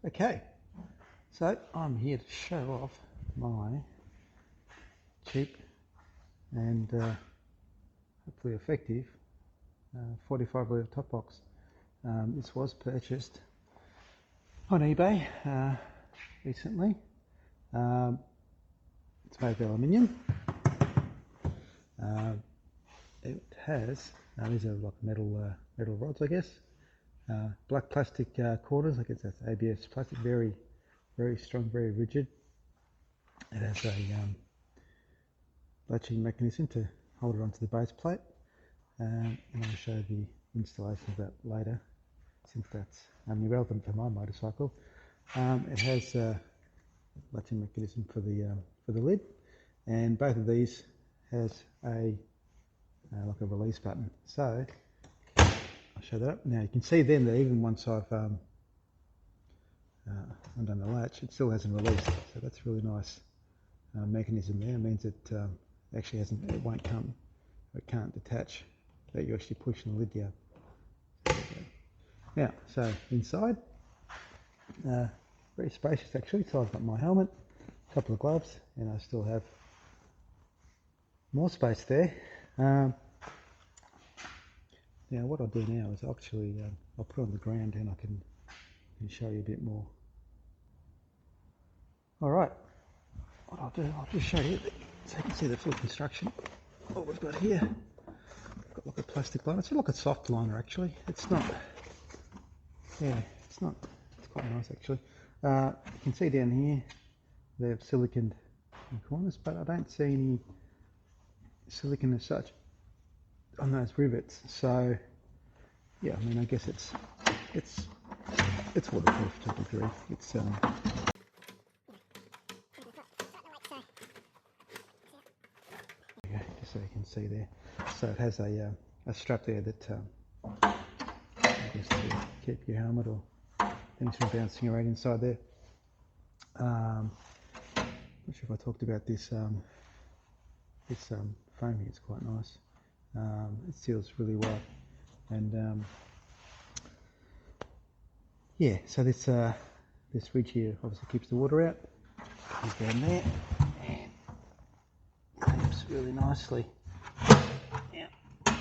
Okay, so I'm here to show off my cheap and hopefully effective 45 litre top box. This was purchased on eBay recently. It's made of aluminium. It has, these are like metal rods, I guess. Black plastic corners, I guess that's ABS plastic, very strong, very rigid. It has a latching mechanism to hold it onto the base plate, and I'll show the installation of that later, since that's irrelevant for my motorcycle. It has a latching mechanism for the lid, and both of these has a like a release button. So I'll show that up. Now you can see then that even once I've undone the latch, it still hasn't released. So that's really nice mechanism there. It means it actually hasn't, it can't detach, that you're actually pushing the lid down. Now, so inside, very spacious actually. So I've got my helmet, a couple of gloves, and I still have more space there. Now what I'll do now is actually I'll put it on the ground and I can show you a bit more. Alright, what I'll do, I'll just show you so you can see the full construction. What we've got here, we've got like a plastic liner. It's like a soft liner actually. It's not, yeah, it's quite nice actually. You can see down here they have silicone in corners, but I don't see any silicone as such on those rivets. So yeah, I mean, I guess it's waterproof to a degree. It's just so you can see there. So it has a strap there that I guess to keep your helmet or things from bouncing around inside there. Not sure if I talked about this. This foaming is quite nice. It seals really well, and yeah. So this ridge here obviously keeps the water out. Goes down there and clamps really nicely. Yeah. There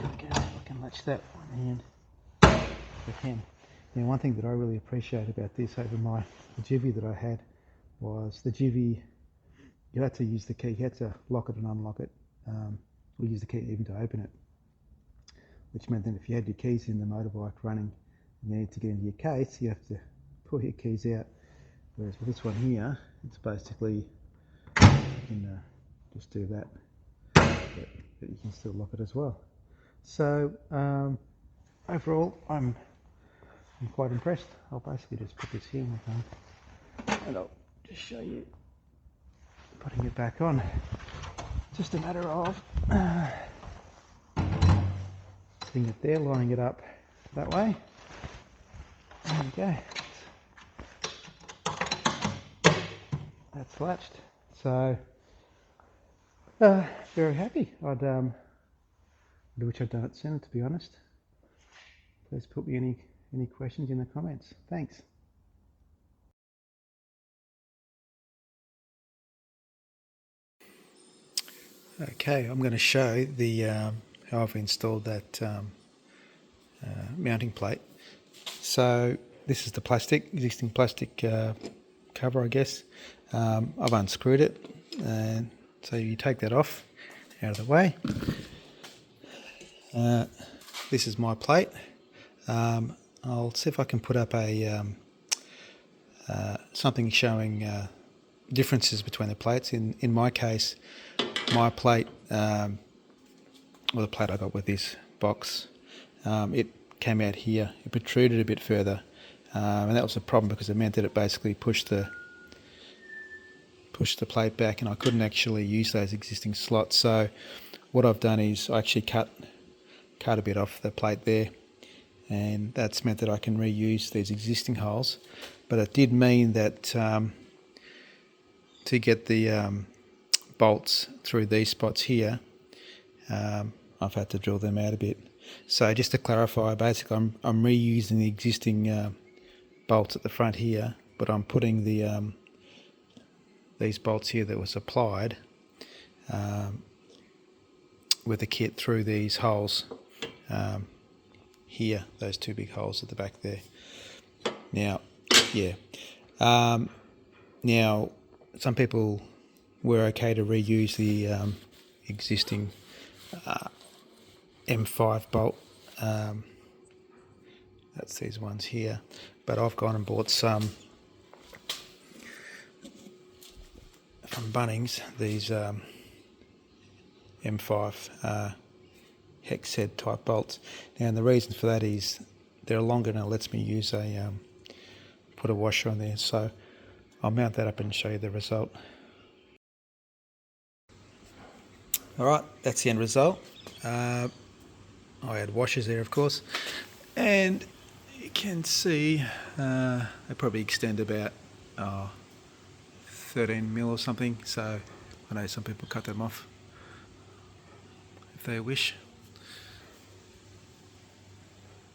we go. I can latch that one hand if I can. Now, one thing that I really appreciate about this over my Jivvy that I had was the Jivvy. You had to use the key. You had to lock it and unlock it. Or use the key even to open it, which meant that if you had your keys in the motorbike running and you need to get into your case, you have to pull your keys out. Whereas with this one here, it's basically you can just do that, but you can still lock it as well. So overall, I'm quite impressed. I'll basically just put this here and I'll just show you putting it back on. Just a matter of sitting it there, lining it up that way. There you go. That's latched. So very happy. I wish I'd done it sooner, to be honest. Please put me any questions in the comments. Thanks. Okay, I'm going to show the how I've installed that mounting plate. So this is the existing plastic cover, I guess. I've unscrewed it, and so you take that off out of the way. This is my plate. I'll see if I can put up a something showing differences between the plates. In my case, my plate, or the plate I got with this box, it came out here. It protruded a bit further, and that was a problem because it meant that it basically pushed the plate back, and I couldn't actually use those existing slots. So what I've done is I actually cut a bit off the plate there, and that's meant that I can reuse these existing holes. But it did mean that to get the bolts through these spots here, I've had to drill them out a bit. So just to clarify, basically I'm reusing the existing bolts at the front here, but I'm putting the these bolts here that were supplied with the kit through these holes here, those two big holes at the back there. Now, yeah. Now, some people were okay to reuse the existing M5 bolt. That's these ones here. But I've gone and bought some from Bunnings, these M5 hex head type bolts. Now, and the reason for that is they're longer and it lets me use a put a washer on there. So I'll mount that up and show you the result. Alright, that's the end result. I had washers there, of course, and you can see they probably extend about 13mm or something, so I know some people cut them off if they wish.